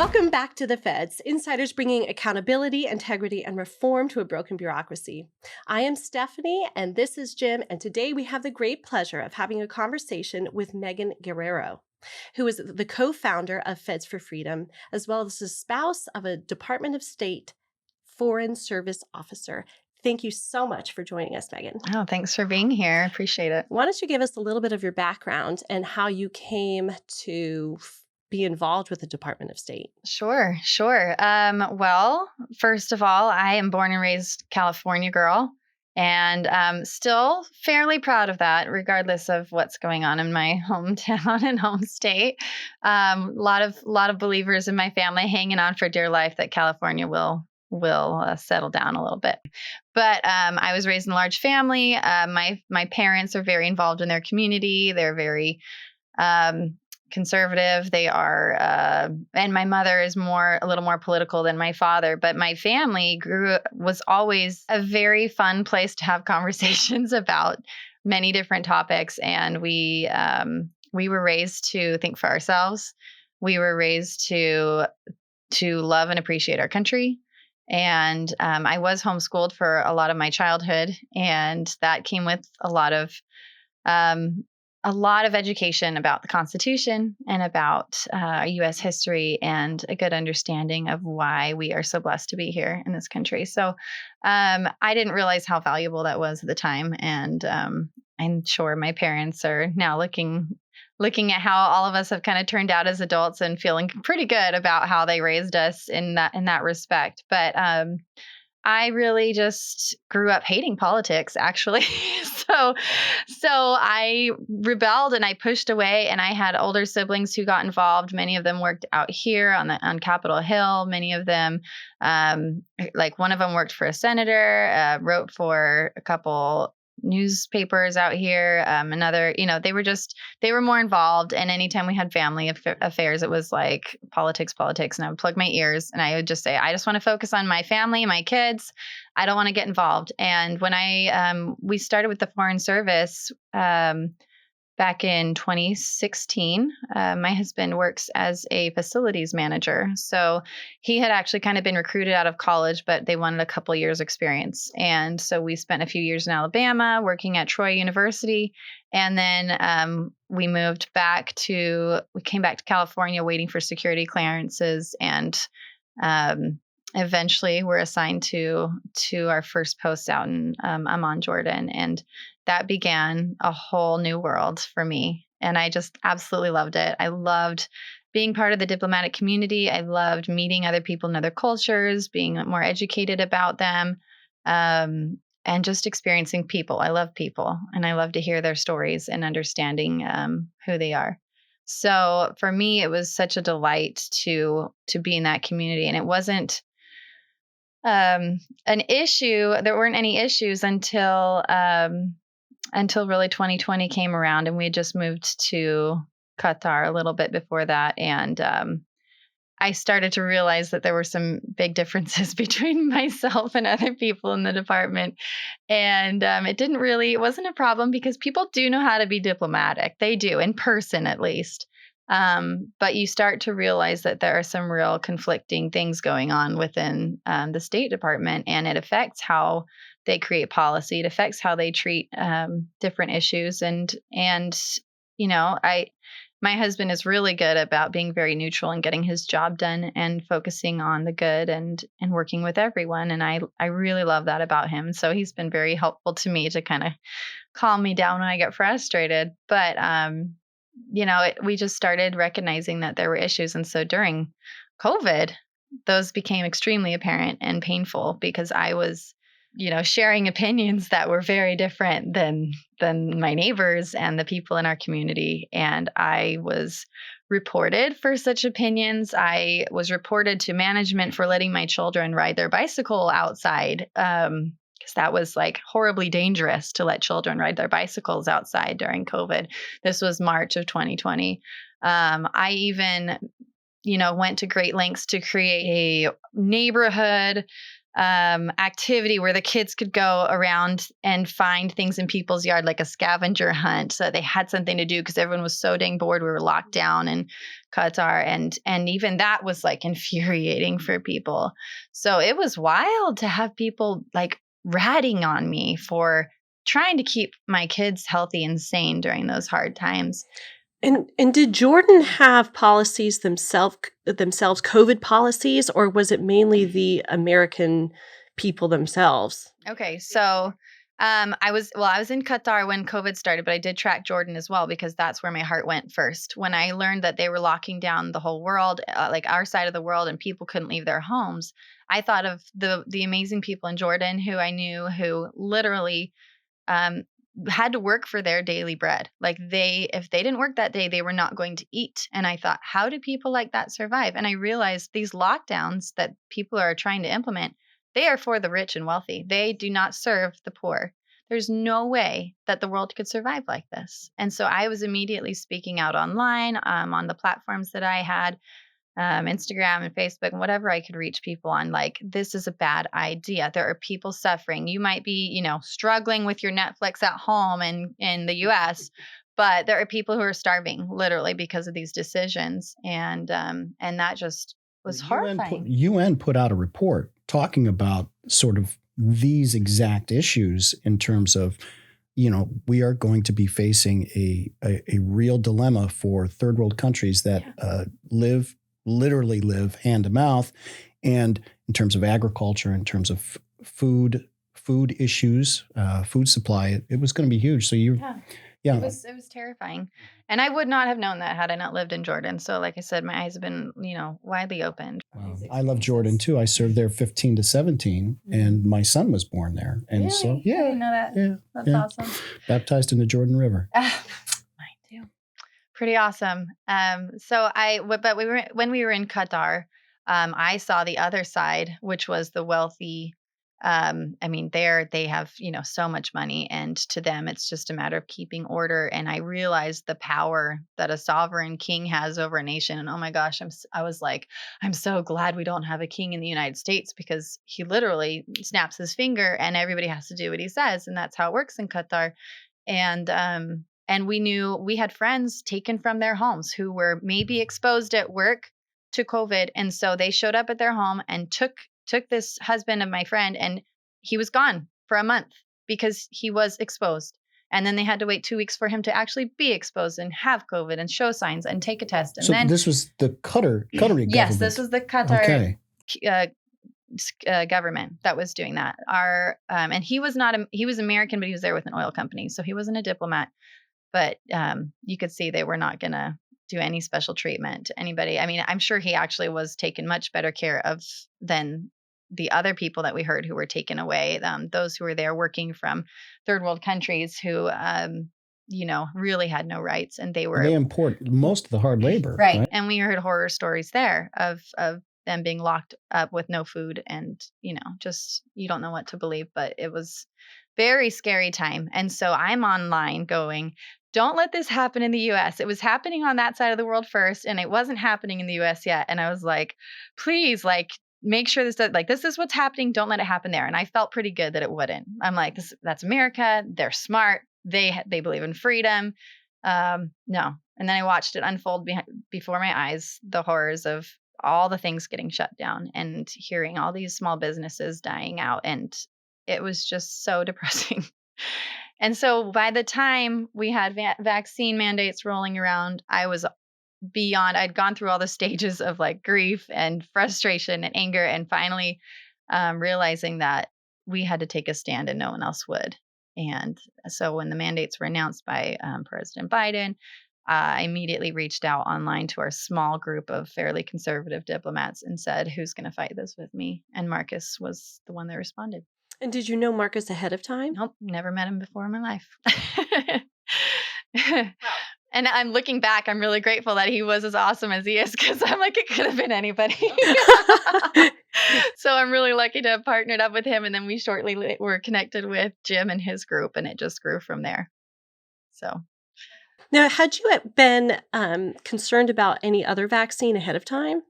Welcome back to the Feds, insiders bringing accountability, integrity, and reform to a broken bureaucracy. I am Stephanie, and this is Jim, and today we have the great pleasure of having a conversation with Megan Guerrero, who is the co-founder of Feds for Freedom, as well as the spouse of a Department of State Foreign Service officer. Thank you so much for joining us, Megan. Oh, thanks for being here. Appreciate it. Why don't you give us a little bit of your background and how you came to be involved with the Department of State? Sure. Well, first of all, I am born and raised California girl, and still fairly proud of that, regardless of what's going on in my hometown and home state. Lot of believers in my family hanging on for dear life that California will settle down a little bit. But I was raised in a large family. My parents are very involved in their community. They're very conservative. They are, and my mother is a little more political than my father. But my family was always a very fun place to have conversations about many different topics. And we were raised to think for ourselves. We were raised to love and appreciate our country. And I was homeschooled for a lot of my childhood, and that came with a lot of education about the Constitution and about U.S. history and a good understanding of why we are so blessed to be here in this country. So I didn't realize how valuable that was at the time, and I'm sure my parents are now looking at how all of us have kind of turned out as adults and feeling pretty good about how they raised us in that respect. But I really just grew up hating politics, actually. So I rebelled and I pushed away, and I had older siblings who got involved. Many of them worked out here on Capitol Hill. Many of them, like one of them worked for a senator, wrote for a couple newspapers out here. Another, they were more involved. And anytime we had family affairs, it was like politics. And I would plug my ears and I would just say, I just want to focus on my family, my kids. I don't want to get involved. And when we started with the Foreign Service, back in 2016, my husband works as a facilities manager. So he had actually kind of been recruited out of college, but they wanted a couple years experience. And so we spent a few years in Alabama working at Troy University. And then we came back to California waiting for security clearances. And eventually we're assigned to our first post out in Amman, Jordan. And that began a whole new world for me. And I just absolutely loved it. I loved being part of the diplomatic community. I loved meeting other people in other cultures, being more educated about them, and just experiencing people. I love people, and I love to hear their stories and understanding who they are. So for me, it was such a delight to be in that community. And it wasn't an issue. There weren't any issues until really 2020 came around, and we had just moved to Qatar a little bit before that. And I started to realize that there were some big differences between myself and other people in the department. And it wasn't a problem because people do know how to be diplomatic. They do, in person at least. But you start to realize that there are some real conflicting things going on within the State Department, and it affects how they create policy. It affects how they treat different issues. And my husband is really good about being very neutral and getting his job done and focusing on the good and working with everyone. And I really love that about him. So he's been very helpful to me to kind of calm me down when I get frustrated. But we just started recognizing that there were issues. And so during COVID, those became extremely apparent and painful because I was, sharing opinions that were very different than my neighbors and the people in our community. And I was reported for such opinions. I was reported to management for letting my children ride their bicycle outside. Because that was like horribly dangerous to let children ride their bicycles outside during COVID. This was March of 2020. I even, went to great lengths to create a neighborhood activity where the kids could go around and find things in people's yard, like a scavenger hunt. So they had something to do because everyone was so dang bored. We were locked down and Qatar, and even that was like infuriating for people. So it was wild to have people like ratting on me for trying to keep my kids healthy and sane during those hard times. And did Jordan have policies themselves COVID policies, or was it mainly the American people themselves? Okay, so I was in Qatar when COVID started, but I did track Jordan as well because that's where my heart went first. When I learned that they were locking down the whole world, like our side of the world, and people couldn't leave their homes, I thought of the amazing people in Jordan who I knew who literally um, had to work for their daily bread. Like if they didn't work that day, they were not going to eat. And I thought, how do people like that survive? And I realized these lockdowns that people are trying to implement, they are for the rich and wealthy. They do not serve the poor. There's no way that the world could survive like this. And so I was immediately speaking out online on the platforms that I had, Instagram and Facebook and whatever I could reach people on, like, this is a bad idea. There are people suffering. You might be, struggling with your Netflix at home in the US, but there are people who are starving literally because of these decisions. And that just was horrifying. UN put out a report talking about sort of these exact issues in terms of, we are going to be facing a real dilemma for third world countries that literally live hand to mouth, and in terms of agriculture, in terms of food issues, food supply, it was going to be huge. So It was terrifying. And I would not have known that had I not lived in Jordan. So like I said, my eyes have been, widely opened. I love Jordan too. I served there 15 to 17 and my son was born there. And really? So, yeah. I didn't know that. Yeah. That's awesome. Baptized in the Jordan River. Mine too. Pretty awesome. When we were in Qatar, I saw the other side, which was the wealthy. They have, so much money, and to them, it's just a matter of keeping order. And I realized the power that a sovereign king has over a nation. And oh my gosh, I was like, I'm so glad we don't have a king in the United States, because he literally snaps his finger and everybody has to do what he says. And that's how it works in Qatar. And we knew we had friends taken from their homes who were maybe exposed at work to COVID. And so they showed up at their home and took this husband of my friend, and he was gone for a month because he was exposed. And then they had to wait 2 weeks for him to actually be exposed and have COVID and show signs and take a test. And so then this was the Qatari government. Yes, this was the Qatar Okay. government that was doing that. And he was he was American, but he was there with an oil company, so he wasn't a diplomat. But you could see they were not going to do any special treatment to anybody. I mean, I'm sure he actually was taken much better care of than the other people that we heard who were taken away. Those who were there working from third world countries who, really had no rights, and they import most of the hard labor. Right. And we heard horror stories there of them being locked up with no food, and, just, you don't know what to believe, but it was very scary time. And so I'm online going, don't let this happen in the US. It was happening on that side of the world first, and it wasn't happening in the US yet. And I was like, please, like, make sure this is what's happening. Don't let it happen there. And I felt pretty good that it wouldn't. I'm like, that's America. They're smart. They believe in freedom. No. And then I watched it unfold before my eyes, the horrors of all the things getting shut down and hearing all these small businesses dying out. And it was just so depressing. And so by the time we had vaccine mandates rolling around, I was beyond, I'd gone through all the stages of like grief and frustration and anger, and finally realizing that we had to take a stand and no one else would. And so when the mandates were announced by President Biden, I immediately reached out online to our small group of fairly conservative diplomats and said, who's going to fight this with me? And Marcus was the one that responded. And did you know Marcus ahead of time? Nope, never met him before in my life. And I'm looking back, I'm really grateful that he was as awesome as he is, because I'm like, it could have been anybody. So I'm really lucky to have partnered up with him. And then we shortly were connected with Jim and his group, and it just grew from there. So. Now, had you been concerned about any other vaccine ahead of time?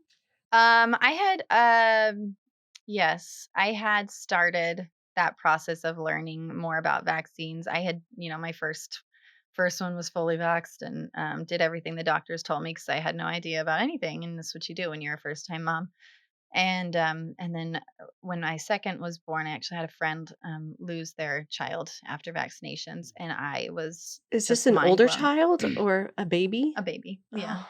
Yes, I had started that process of learning more about vaccines. I had, my first first one was fully vaxxed and did everything the doctors told me because I had no idea about anything. And that's what you do when you're a first time mom. And then when my second was born, I actually had a friend lose their child after vaccinations, and I was Is this just an mind older blown. child or a baby? A baby, yeah.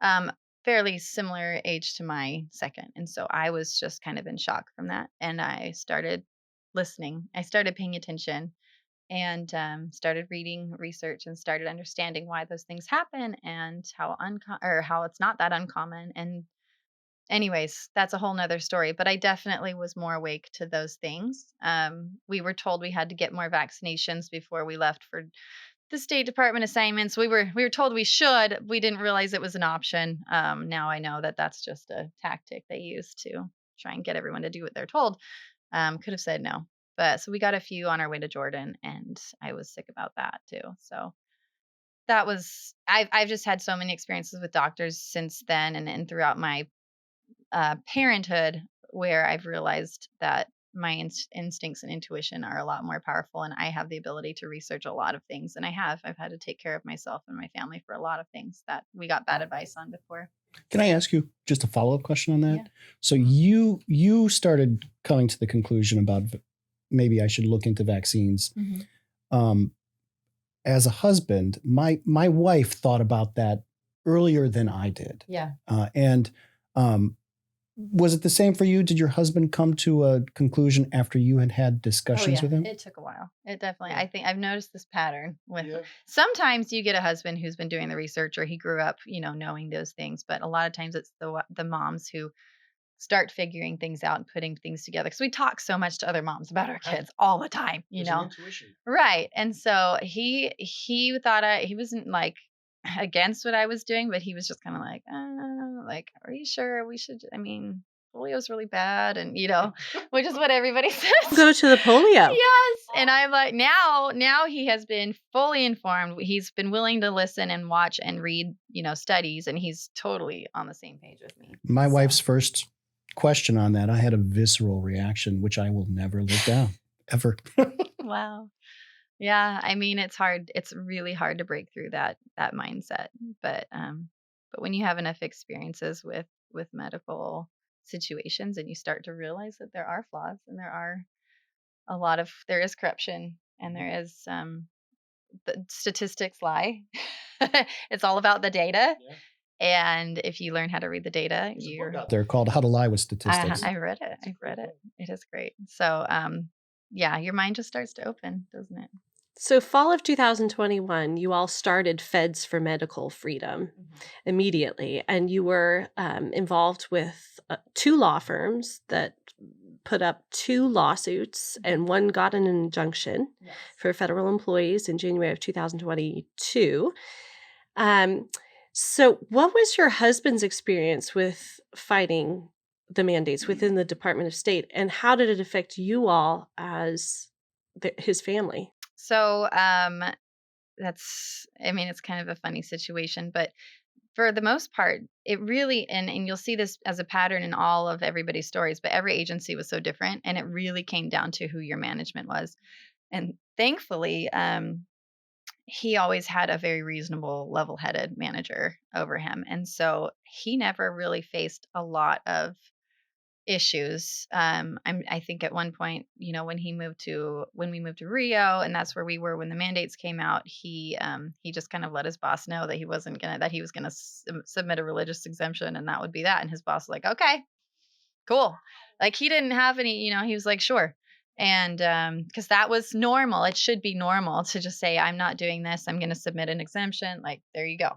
Oh, Um, Fairly similar age to my second, and so I was just kind of in shock from that, and I started listening. I started paying attention and started reading research and started understanding why those things happen and how it's not that uncommon. And anyways, that's a whole nother story, but I definitely was more awake to those things. We were told we had to get more vaccinations before we left for the State Department assignments. We were told we should. We didn't realize it was an option. Now I know that that's just a tactic they use to try and get everyone to do what they're told. Could have said no, but so we got a few on our way to Jordan, and I was sick about that too. So that was I've just had so many experiences with doctors since then, and throughout my parenthood, where I've realized that my instincts and intuition are a lot more powerful, and I have the ability to research a lot of things. And I've had to take care of myself and my family for a lot of things that we got bad advice on before. Can I ask you just a follow-up question on that? Yeah. So you started coming to the conclusion about maybe I should look into vaccines. Mm-hmm. As a husband, my wife thought about that earlier than I did. Yeah. And was it the same for you? Did your husband come to a conclusion after you had discussions with him? It took a while. It definitely, I think I've noticed this pattern with sometimes you get a husband who's been doing the research or he grew up, knowing those things. But a lot of times it's the moms who start figuring things out and putting things together. Because we talk so much to other moms about our kids all the time, There's an intuition. Right. And so he thought he wasn't like against what I was doing, but he was just kind of like, are you sure we should? I mean, polio's really bad, and which is what everybody says. go to the polio. Yes. And I'm like, now he has been fully informed. He's been willing to listen and watch and read, studies, and he's totally on the same page with me. My wife's first question on that, I had a visceral reaction, which I will never live down, ever. Wow. Yeah, I mean it's hard. It's really hard to break through that mindset. But when you have enough experiences with medical situations and you start to realize that there are flaws and there is corruption and there is the statistics lie. It's all about the data. Yeah. And if you learn how to read the data, you're out there called How to Lie with Statistics. I read it. It is great. So yeah, your mind just starts to open, doesn't it? So fall of 2021, you all started Feds for Medical Freedom immediately, and you were involved with 2 law firms that put up 2 lawsuits, and one got an injunction for federal employees in January of 2022. So what was your husband's experience with fighting the mandates within the Department of State, and how did it affect you all as his family? So it's kind of a funny situation, but for the most part, it really, and you'll see this as a pattern in all of everybody's stories, but every agency was so different, and it really came down to who your management was. And thankfully, he always had a very reasonable, level-headed manager over him. And so he never really faced a lot of issues. I think at one point, when we moved to Rio, and that's where we were when the mandates came out, he just kind of let his boss know that he was gonna submit a religious exemption, and that would be that. And his boss was like, okay, cool. Like he didn't have any, he was like, sure. And because that was normal, it should be normal to just say, I'm not doing this, I'm going to submit an exemption. Like, there you go,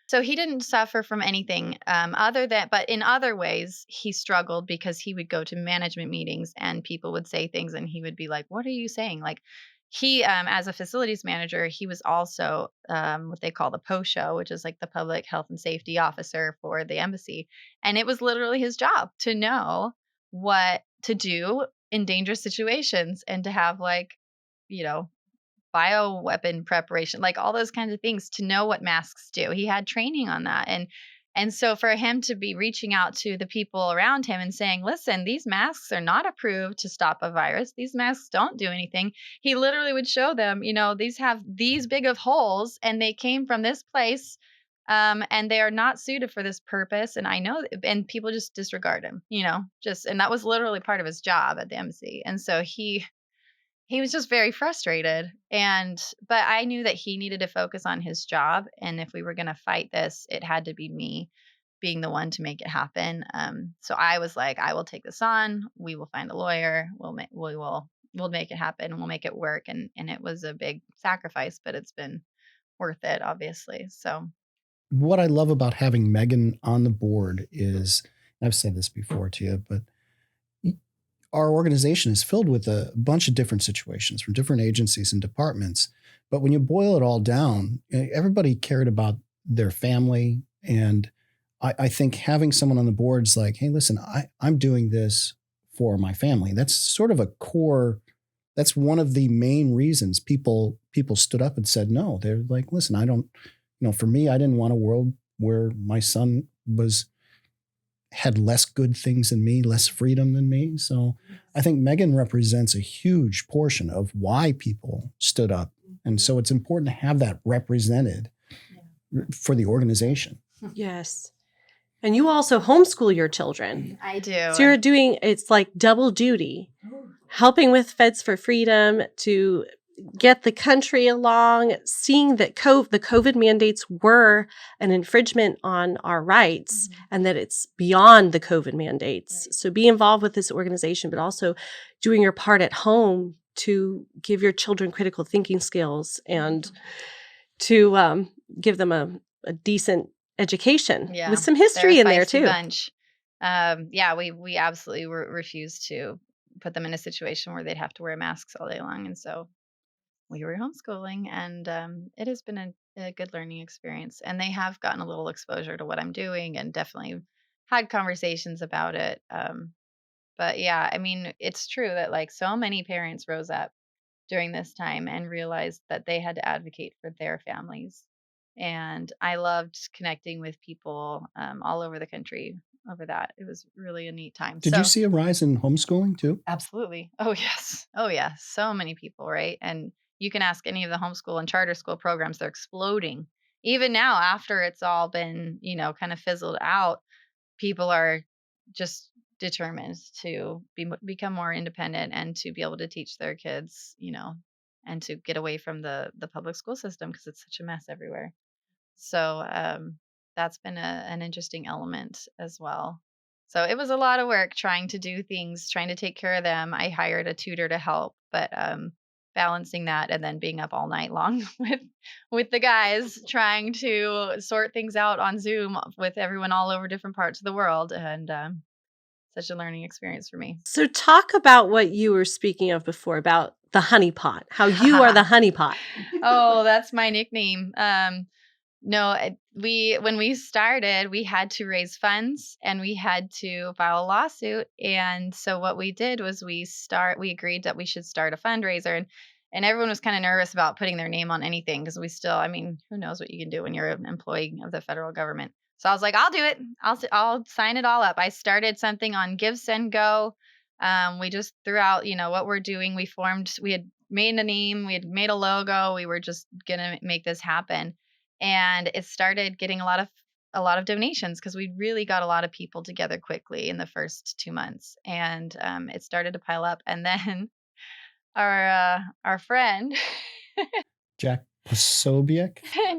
So he didn't suffer from anything but in other ways, he struggled because he would go to management meetings and people would say things and he would be like, what are you saying? Like he, as a facilities manager, he was also what they call the POSHO, which is like the public health and safety officer for the embassy. And it was literally his job to know what to do in dangerous situations and to have bioweapon preparation, like all those kinds of things, to know what masks do. He had training on that. And so for him to be reaching out to the people around him and saying, listen, these masks are not approved to stop a virus. These masks don't do anything. He literally would show them, these have these big of holes and they came from this place. And they are not suited for this purpose. And I know, and people just disregard him, and that was literally part of his job at the embassy. And so he was just very frustrated. But I knew that he needed to focus on his job. And if we were going to fight this, it had to be me being the one to make it happen. So I was like, I will take this on. We will find a lawyer. We'll make it happen. We'll make it work. And it was a big sacrifice, but it's been worth it, obviously. So What I love about having Megan on the board is, and I've said this before to you, but our organization is filled with a bunch of different situations from different agencies and departments. But when you boil it all down, everybody cared about their family. And I think having someone on the board is like, hey, listen, I'm doing this for my family. That's sort of a core. That's one of the main reasons people stood up and said no. They're like, listen, I don't, for me, I didn't want a world where my son had less good things than me, less freedom than me. So I think Megan represents a huge portion of why people stood up. And so it's important to have that represented for the organization. Yes. And you also homeschool your children. I do. So you're doing, it's like double duty, helping with Feds for Freedom to get the country along, seeing that the COVID mandates were an infringement on our rights and that it's beyond the COVID mandates. Right. So be involved with this organization, but also doing your part at home to give your children critical thinking skills and to give them a decent education with some history in there too. Bunch. We absolutely refuse to put them in a situation where they'd have to wear masks all day long. And so we were homeschooling, and it has been a good learning experience. And they have gotten a little exposure to what I'm doing and definitely had conversations about it. But yeah, I mean, it's true that like so many parents rose up during this time and realized that they had to advocate for their families. And I loved connecting with people all over the country over that. It was really a neat time. Did you see a rise in homeschooling too? Absolutely. Oh, yes. Oh, yeah. So many people, right? And you can ask any of the homeschool and charter school programs, they're exploding. Even now, after it's all been, kind of fizzled out, people are just determined to become more independent and to be able to teach their kids, and to get away from the public school system because it's such a mess everywhere. So that's been an interesting element as well. So it was a lot of work trying to do things, trying to take care of them. I hired a tutor to help, but balancing that and then being up all night long with the guys trying to sort things out on Zoom with everyone all over different parts of the world. And such a learning experience for me. So talk about what you were speaking of before about the honeypot, how you are the honeypot. Oh, that's my nickname. No, when we started, we had to raise funds and we had to file a lawsuit. And so what we did was we agreed that we should start a fundraiser, and everyone was kind of nervous about putting their name on anything because who knows what you can do when you're an employee of the federal government. So I was like, I'll do it. I'll sign it all up. I started something on Give, Send, Go. We just threw out, what we're doing. We had made a name, we had made a logo. We were just going to make this happen. And it started getting a lot of donations because we really got a lot of people together quickly in the first 2 months. And it started to pile up. And then our friend Jack Posobiec.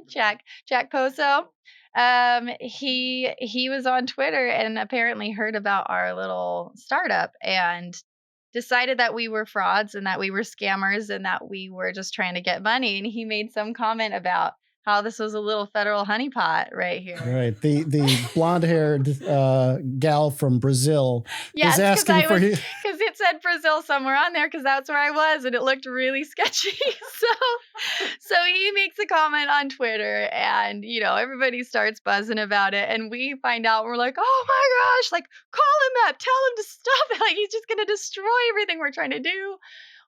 Jack Poso, he was on Twitter and apparently heard about our little startup and decided that we were frauds and that we were scammers and that we were just trying to get money. And he made some comment about how this was a little federal honeypot right here. Right. The blonde-haired gal from Brazil is asking for you. Because it said Brazil somewhere on there because that's where I was and it looked really sketchy. So he makes a comment on Twitter and, everybody starts buzzing about it. And we find out, we're like, oh my gosh, like call him up, tell him to stop it. Like he's just going to destroy everything we're trying to do.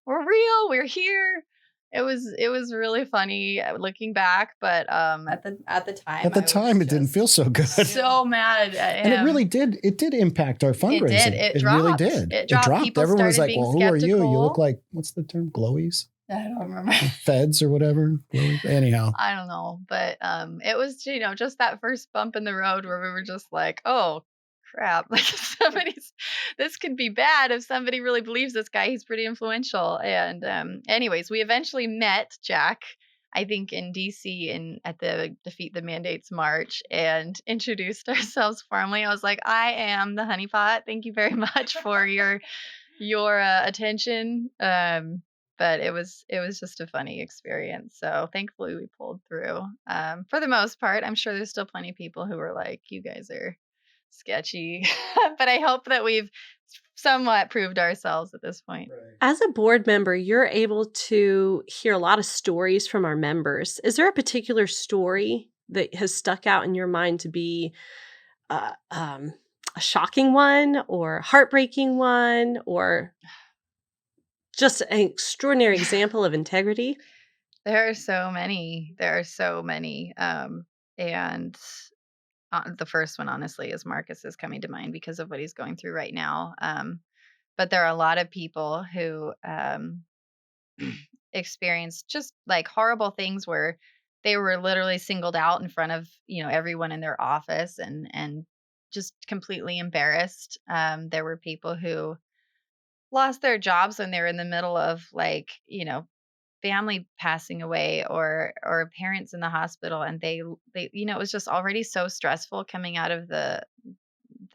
We're real. We're here. It was really funny looking back, but at the time At the I was time, it didn't just feel so good. so mad at And it him. really did. It did impact our fundraising. It really dropped. did. It dropped. People Everyone was started like, being well, who are you? You look skeptical. like, what's the term? Glowies? I don't remember. Feds or whatever. Glowies? Anyhow. I don't know, but it was, just that first bump in the road where we were just like, oh crap, like this could be bad if somebody really believes this guy. He's pretty influential. And anyways, we eventually met Jack, I think in DC at the Defeat the Mandates March, and introduced ourselves formally. I was like, I am the honeypot. Thank you very much for your attention. But it was just a funny experience. So thankfully we pulled through. For the most part, I'm sure there's still plenty of people who are like, you guys are sketchy. But I hope that we've somewhat proved ourselves at this point. As a board member, you're able to hear a lot of stories from our members. Is there a particular story that has stuck out in your mind to be a shocking one or heartbreaking one or just an extraordinary example of integrity? There are so many. And the first one, honestly, is Marcus is coming to mind because of what he's going through right now. But there are a lot of people who experienced just like horrible things where they were literally singled out in front of everyone in their office and just completely embarrassed. There were people who lost their jobs when they were in the middle of family passing away or parents in the hospital, and they it was just already so stressful coming out of the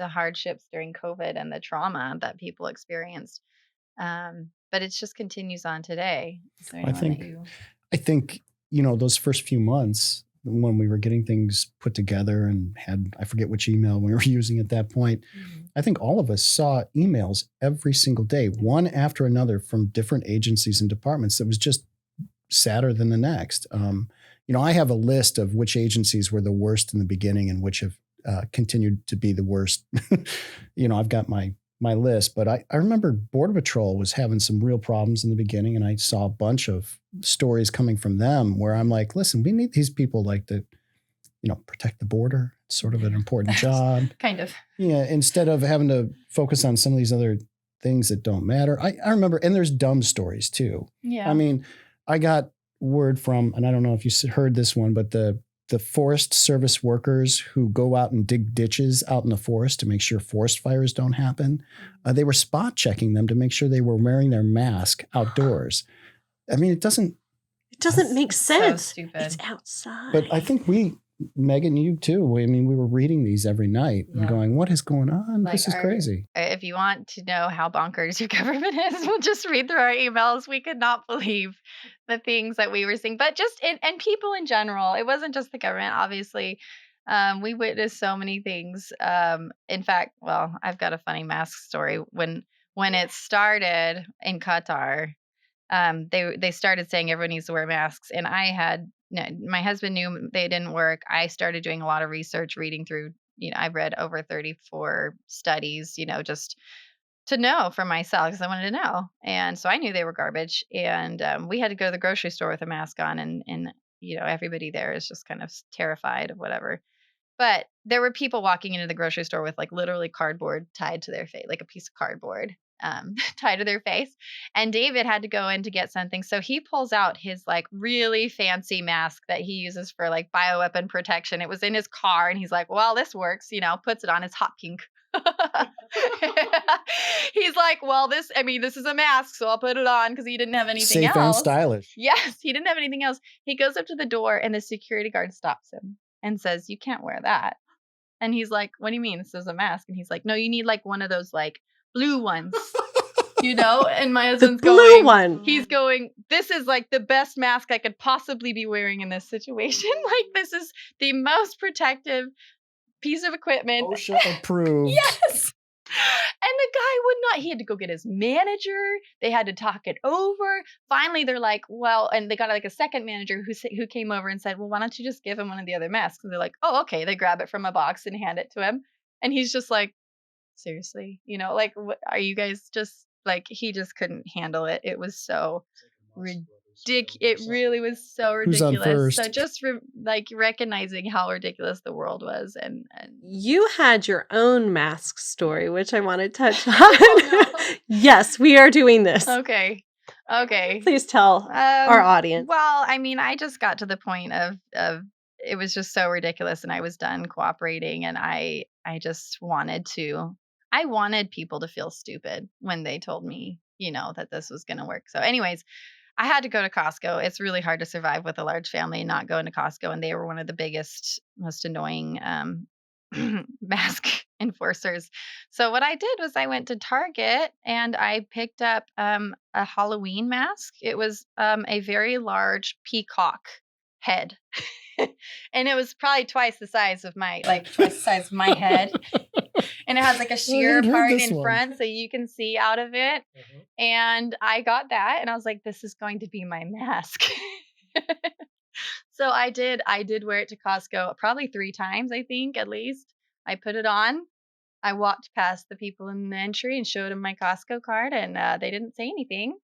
hardships during COVID and the trauma that people experienced. But it just continues on today. Is there anyone I think, those first few months when we were getting things put together and I forget which email we were using at that point. Mm-hmm. I think all of us saw emails every single day, one after another from different agencies and departments that was just sadder than the next. I have a list of which agencies were the worst in the beginning and which have continued to be the worst. I've got my list, but I remember Border Patrol was having some real problems in the beginning, and I saw a bunch of stories coming from them where I'm like, listen, we need these people like to, protect the border. It's sort of an important job. Kind of. Yeah. Instead of having to focus on some of these other things that don't matter. I remember, and there's dumb stories too. Yeah. I mean, I got word from, and I don't know if you heard this one, but the Forest Service workers who go out and dig ditches out in the forest to make sure forest fires don't happen, they were spot checking them to make sure they were wearing their mask outdoors. I mean, it doesn't make sense. So stupid. It's outside. But I think Megan, you too. I mean, we were reading these every night and going, what is going on? This is crazy. If you want to know how bonkers your government is, we'll just read through our emails. We could not believe the things that we were seeing, but just and people in general. It wasn't just the government, obviously. We witnessed so many things. In fact, I've got a funny mask story. When it started in Qatar, they started saying everyone needs to wear masks, and my husband knew they didn't work. I started doing a lot of research, reading through, I read over 34 studies, just to know for myself because I wanted to know. And so I knew they were garbage. And we had to go to the grocery store with a mask on, and everybody there is just kind of terrified of whatever. But there were people walking into the grocery store with like literally cardboard tied to their face, like a piece of cardboard tied to their face. And David had to go in to get something. So he pulls out his like really fancy mask that he uses for like bioweapon protection. It was in his car, and he's like, well, this works, puts it on. It's hot pink. He's like, well, this is a mask, so I'll put it on, because he didn't have anything else. Safe and stylish. Yes, he didn't have anything else. He goes up to the door, and the security guard stops him and says, you can't wear that. And he's like, what do you mean? This is a mask. And he's like, no, you need like one of those like blue ones. And my husband's he's going, this is like the best mask I could possibly be wearing in this situation. Like, this is the most protective piece of equipment. OSHA approved. Yes. And the guy would not. He had to go get his manager. They had to talk it over. Finally, they're like, well, and they got like a second manager who came over and said, well, why don't you just give him one of the other masks? And they're like, oh, okay. They grab it from a box and hand it to him. And he's just like, seriously, like, what, are you guys just like, he just couldn't handle it. It was so ridiculous. It really was so Who's on ridiculous. So first? just like recognizing how ridiculous the world was, and You had your own mask story, which I want to touch on. Oh, no. Yes, we are doing this. Okay. Please tell our audience. Well, I mean, I just got to the point of it was just so ridiculous, and I was done cooperating, and I just wanted people to feel stupid when they told me, that this was going to work. So anyways, I had to go to Costco. It's really hard to survive with a large family and not going to Costco, and they were one of the biggest, most annoying mask enforcers. So what I did was I went to Target and I picked up a Halloween mask. It was a very large peacock head. And it was probably twice the size of my head. And it has like a sheer part in front so you can see out of it. And I got that and I was like, this is going to be my mask. So I did wear it to Costco probably 3 times, I think, at least. I put it on. I walked past the people in the entry and showed them my Costco card, and they didn't say anything.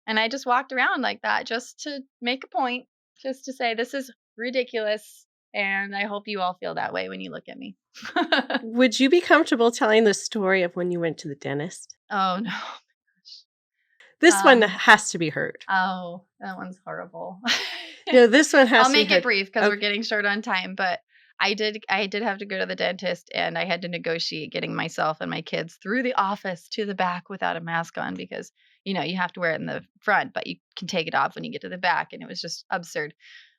And I just walked around like that just to make a point, just to say this is ridiculous, and I hope you all feel that way when you look at me. Would you be comfortable telling the story of when you went to the dentist? Oh, no. This one has to be heard. Oh, that one's horrible. No, this one has I'll to be make heard. it brief because we're getting short on time, but I did have to go to the dentist, and I had to negotiate getting myself and my kids through the office to the back without a mask on because, you have to wear it in the front, but you can take it off when you get to the back. And it was just absurd.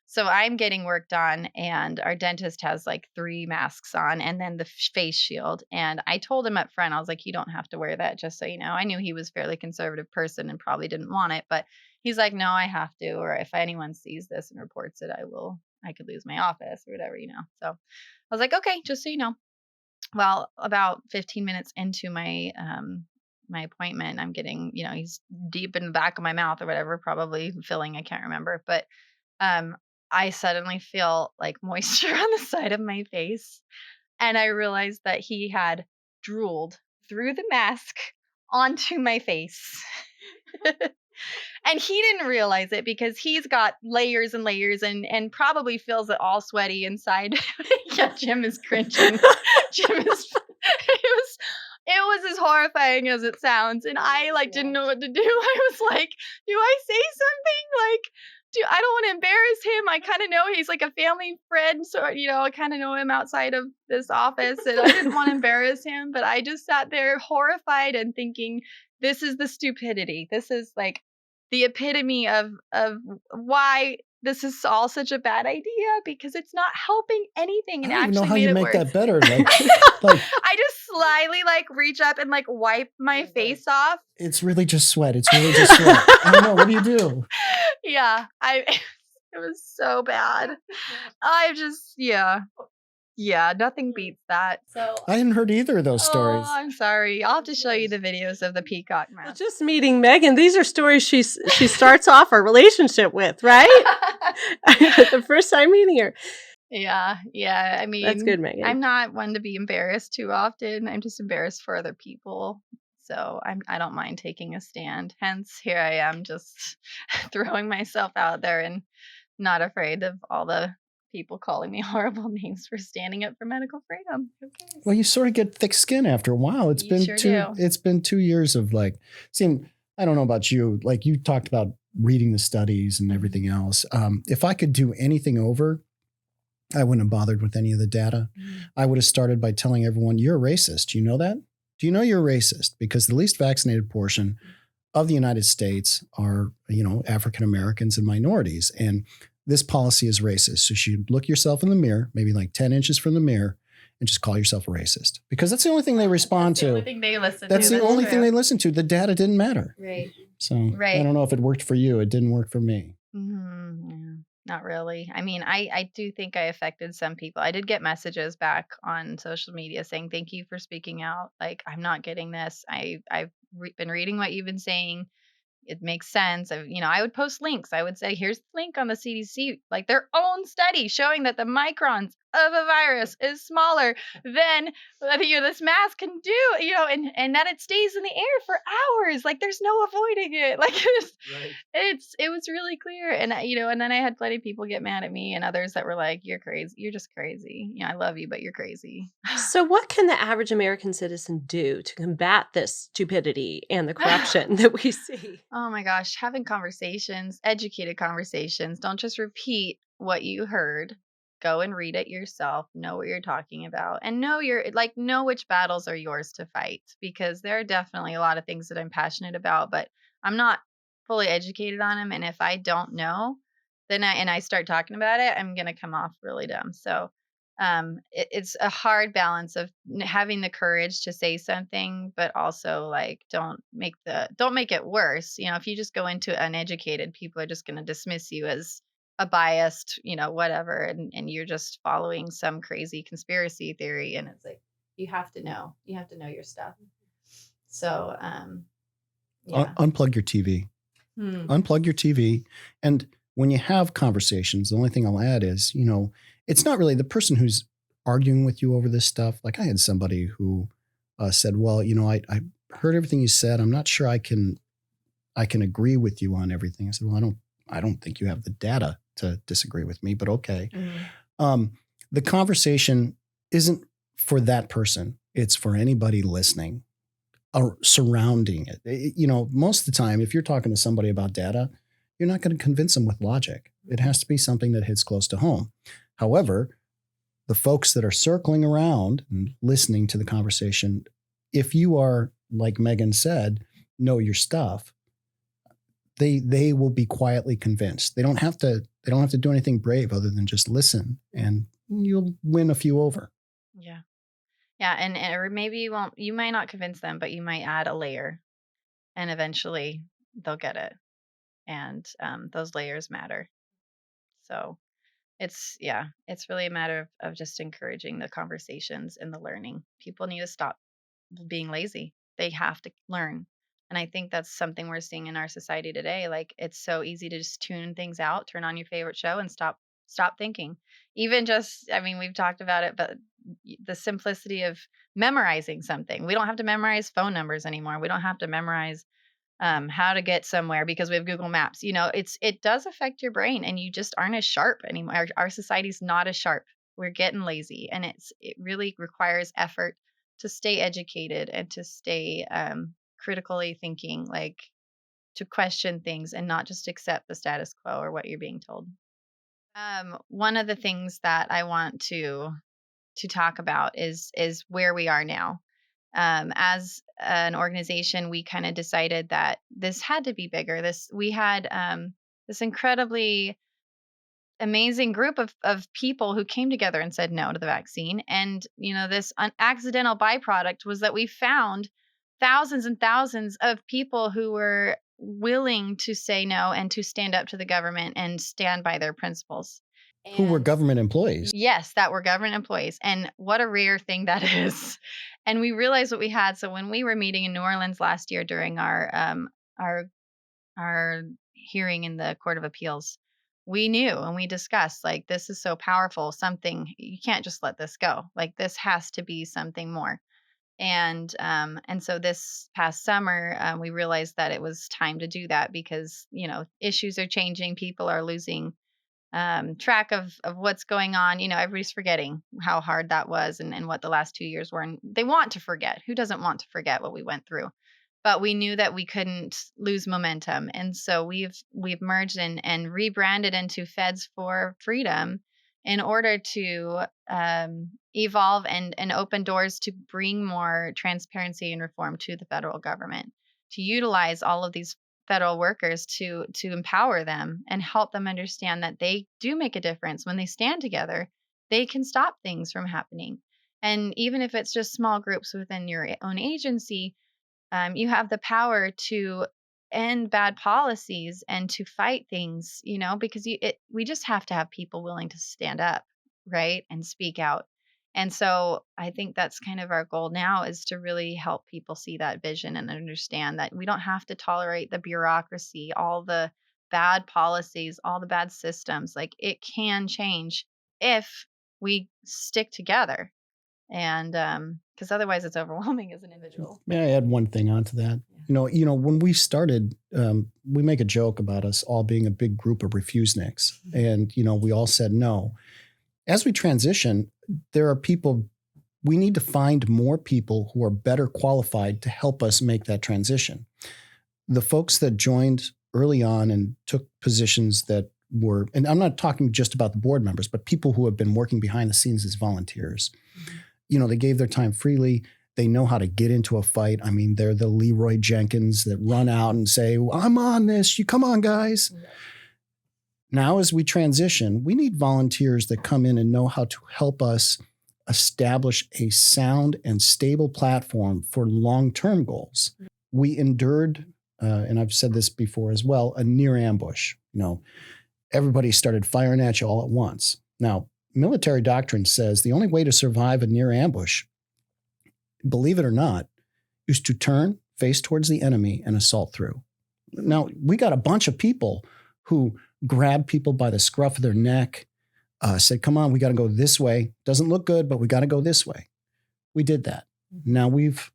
So I'm getting work done, and our dentist has like 3 masks on and then the face shield. And I told him up front, I was like, you don't have to wear that, just so you know. I knew he was a fairly conservative person and probably didn't want it, but he's like, no, I have to. Or if anyone sees this and reports it, I could lose my office or whatever, So I was like, okay, just so you know. Well, about 15 minutes into my my appointment, I'm getting, he's deep in the back of my mouth or whatever, probably filling, I can't remember. But I suddenly feel like moisture on the side of my face. And I realized that he had drooled through the mask onto my face. And he didn't realize it because he's got layers and layers and probably feels it all sweaty inside. Yeah, Jim is cringing. It was as horrifying as it sounds. And I didn't know what to do. I was like, do I say something? I don't want to embarrass him. I kind of know he's like a family friend. So, I kind of know him outside of this office, and I didn't want to embarrass him, but I just sat there horrified and thinking, this is the stupidity. This is like the epitome of why this is all such a bad idea, because it's not helping anything. And I don't even know how made you it make worse. that better. I just slyly reach up and wipe my face off. It's really just sweat. I don't know. What do you do? Yeah, it was so bad. Yeah, nothing beats that. So I hadn't heard either of those stories. Oh, I'm sorry. I'll have to show you the videos of the peacock mask. Well, just meeting Megan, these are stories she starts off our relationship with, right? The first time meeting her. Yeah. I mean, that's good, Megan. I'm not one to be embarrassed too often. I'm just embarrassed for other people. So I don't mind taking a stand. Hence, here I am just throwing myself out there and not afraid of all the people calling me horrible names for standing up for medical freedom. Well, you sort of get thick skin after a while. It's been 2 years of seeing, I don't know about you, you talked about reading the studies and everything else. If I could do anything over, I wouldn't have bothered with any of the data. I would have started by telling everyone, you're a racist. Do you know that? Do you know you're a racist? Because the least vaccinated portion of the United States are, African Americans and minorities. And this policy is racist. So you should look yourself in the mirror, maybe 10 inches from the mirror, and just call yourself a racist. Because that's the only thing they respond to. That's the only thing they listen to. That's the only thing they listen to. The data didn't matter. Right. So I don't know if it worked for you. It didn't work for me. Yeah, not really. I mean, I do think I affected some people. I did get messages back on social media saying, thank you for speaking out. I'm not getting this. I've been reading what you've been saying. It makes sense. I would post links. I would say, here's the link on the CDC, their own study showing that the microns of a virus is smaller than this mask can do, and that it stays in the air for hours. Like there's no avoiding it. Like Right. it was really clear. And and then I had plenty of people get mad at me and others that were like, "You're crazy. You're just crazy. I love you, but you're crazy." So, what can the average American citizen do to combat this stupidity and the corruption that we see? Oh my gosh, having conversations, educated conversations. Don't just repeat what you heard. Go and read it yourself, know what you're talking about, and know which battles are yours to fight, because there are definitely a lot of things that I'm passionate about, but I'm not fully educated on them, and if I don't know, then I start talking about it, I'm going to come off really dumb. So, it's a hard balance of having the courage to say something, but also like don't make it worse. If you just go into uneducated, people are just going to dismiss you as a biased, whatever, and you're just following some crazy conspiracy theory. And it's like you have to know your stuff. So yeah. Unplug your TV. Hmm. Unplug your TV. And when you have conversations, the only thing I'll add is, it's not really the person who's arguing with you over this stuff. Like I had somebody who said, well, I heard everything you said. I'm not sure I can agree with you on everything. I said, well, I don't think you have the data to disagree with me, but okay. Mm-hmm. The conversation isn't for that person. It's for anybody listening or surrounding it. Most of the time, if you're talking to somebody about data, you're not going to convince them with logic. It has to be something that hits close to home. However, the folks that are circling around and listening to the conversation, if you are, like Megan said, know your stuff, they will be quietly convinced. They don't have to do anything brave other than just listen, and you'll win a few over. Yeah. Yeah, and or maybe you might not convince them, but you might add a layer, and eventually they'll get it. And those layers matter. So it's really a matter of just encouraging the conversations and the learning. People need to stop being lazy. They have to learn. And I think that's something we're seeing in our society today. Like it's so easy to just tune things out, turn on your favorite show and stop thinking. Even just, I mean, we've talked about it, but the simplicity of memorizing something. We don't have to memorize phone numbers anymore. We don't have to memorize how to get somewhere because we have Google Maps. It does affect your brain, and you just aren't as sharp anymore. Our society's not as sharp. We're getting lazy, and it really requires effort to stay educated and to stay critically thinking, like to question things and not just accept the status quo or what you're being told. One of the things that I want to talk about is where we are now. As an organization, we kind of decided that this had to be bigger. We had this incredibly amazing group of people who came together and said no to the vaccine. And, this accidental byproduct was that we found thousands and thousands of people who were willing to say no and to stand up to the government and stand by their principles. Who were And government employees. yes, that were government employees. And what a rare thing that is. And we realized what we had. So when we were meeting in New Orleans last year during our our hearing in the Court of Appeals, we knew and we discussed like this is so powerful, something you can't just let this go. Like this has to be something more. And so this past summer, we realized that it was time to do that because issues are changing, people are losing track of what's going on. Everybody's forgetting how hard that was and what the last 2 years were. And they want to forget. Who doesn't want to forget what we went through? But we knew that we couldn't lose momentum. And so we've merged and rebranded into Feds for Freedom in order to evolve and open doors to bring more transparency and reform to the federal government, to utilize all of these federal workers to empower them and help them understand that they do make a difference. When they stand together, they can stop things from happening. And even if it's just small groups within your own agency, you have the power to end bad policies and to fight things, because we just have to have people willing to stand up, right, and speak out. And so I think that's kind of our goal now, is to really help people see that vision and understand that we don't have to tolerate the bureaucracy, all the bad policies, all the bad systems. Like it can change if we stick together. And because otherwise it's overwhelming as an individual. May I add one thing onto that? When we started, we make a joke about us all being a big group of refuseniks, and we all said no. As we transition, there are people. We need to find more people who are better qualified to help us make that transition. The folks that joined early on and took positions that were, and I'm not talking just about the board members, but people who have been working behind the scenes as volunteers. They gave their time freely. They know how to get into a fight. I mean, they're the Leroy Jenkins that run out and say, I'm on this. You come on, guys. Now, as we transition, we need volunteers that come in and know how to help us establish a sound and stable platform for long-term goals. We endured, and I've said this before as well, a near ambush. Everybody started firing at you all at once. Now, military doctrine says the only way to survive a near ambush, believe it or not, is to turn, face towards the enemy, and assault through. Now, we got a bunch of people who grabbed people by the scruff of their neck, said, come on, we got to go this way. Doesn't look good, but we got to go this way. We did that. Now we've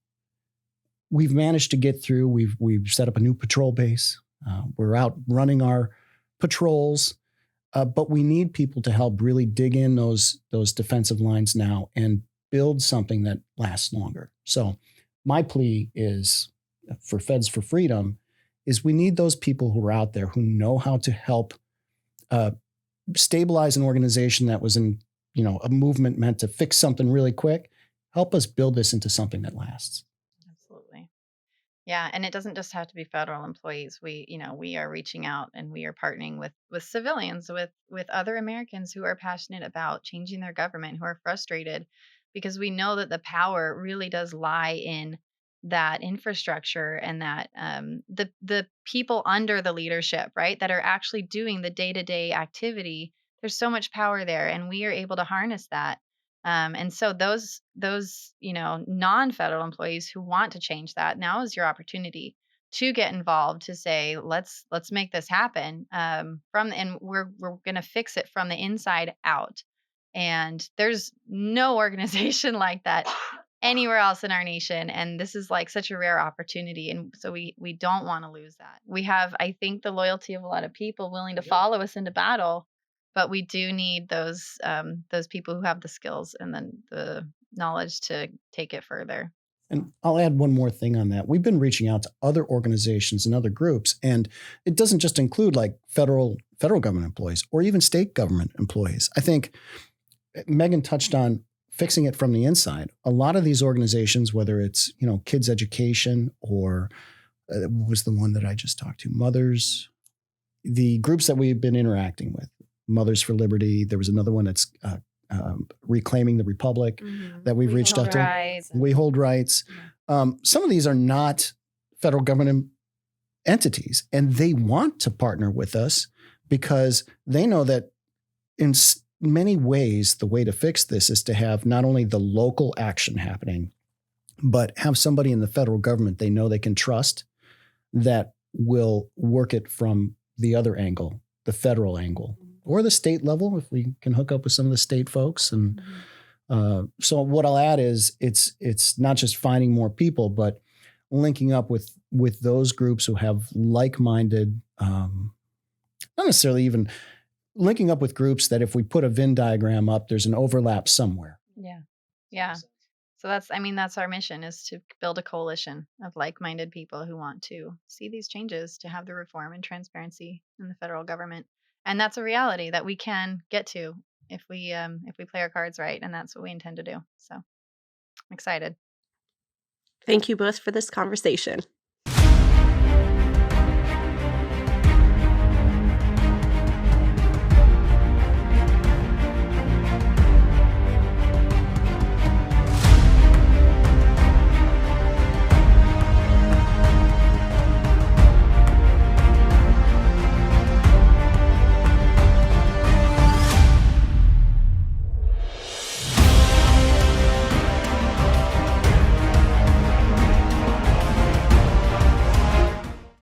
managed to get through. We've set up a new patrol base. We're out running our patrols. But we need people to help really dig in those defensive lines now and build something that lasts longer. So my plea is for Feds for Freedom is we need those people who are out there who know how to help stabilize an organization that was in, a movement meant to fix something really quick. Help us build this into something that lasts. Absolutely. Yeah, and it doesn't just have to be federal employees. We are reaching out and we are partnering with civilians, with other Americans who are passionate about changing their government, who are frustrated because we know that the power really does lie in that infrastructure and that the people under the leadership, right, that are actually doing the day-to-day activity. There's so much power there, and we are able to harness that. And so those non-federal employees who want to change that, now is your opportunity to get involved, to say let's make this happen, and we're going to fix it from the inside out. And there's no organization like that anywhere else in our nation, and this is like such a rare opportunity, and so we don't want to lose that. We have, I think, the loyalty of a lot of people willing to follow us into battle. But we do need those people who have the skills and then the knowledge to take it further. And I'll add one more thing on that. We've been reaching out to other organizations and other groups, and it doesn't just include like federal government employees or even state government employees. I think Megan touched on fixing it from the inside. A lot of these organizations, whether it's kids education or what was the one that I just talked to, mothers, the groups that we've been interacting with. Mothers for Liberty. There was another one that's Reclaiming the Republic that we've reached out to. We Hold Rights. Some of these are not federal government entities, and they want to partner with us because they know that in many ways, the way to fix this is to have not only the local action happening, but have somebody in the federal government they know they can trust that will work it from the other angle, the federal angle. Or the state level, if we can hook up with some of the state folks. And so what I'll add is it's not just finding more people, but linking up with those groups who have like-minded, not necessarily even linking up with groups that if we put a Venn diagram up, there's an overlap somewhere. Yeah. Yeah. So that's our mission, is to build a coalition of like-minded people who want to see these changes, to have the reform and transparency in the federal government. And that's a reality that we can get to if we play our cards right, and that's what we intend to do. So I'm excited. Thank you both for this conversation.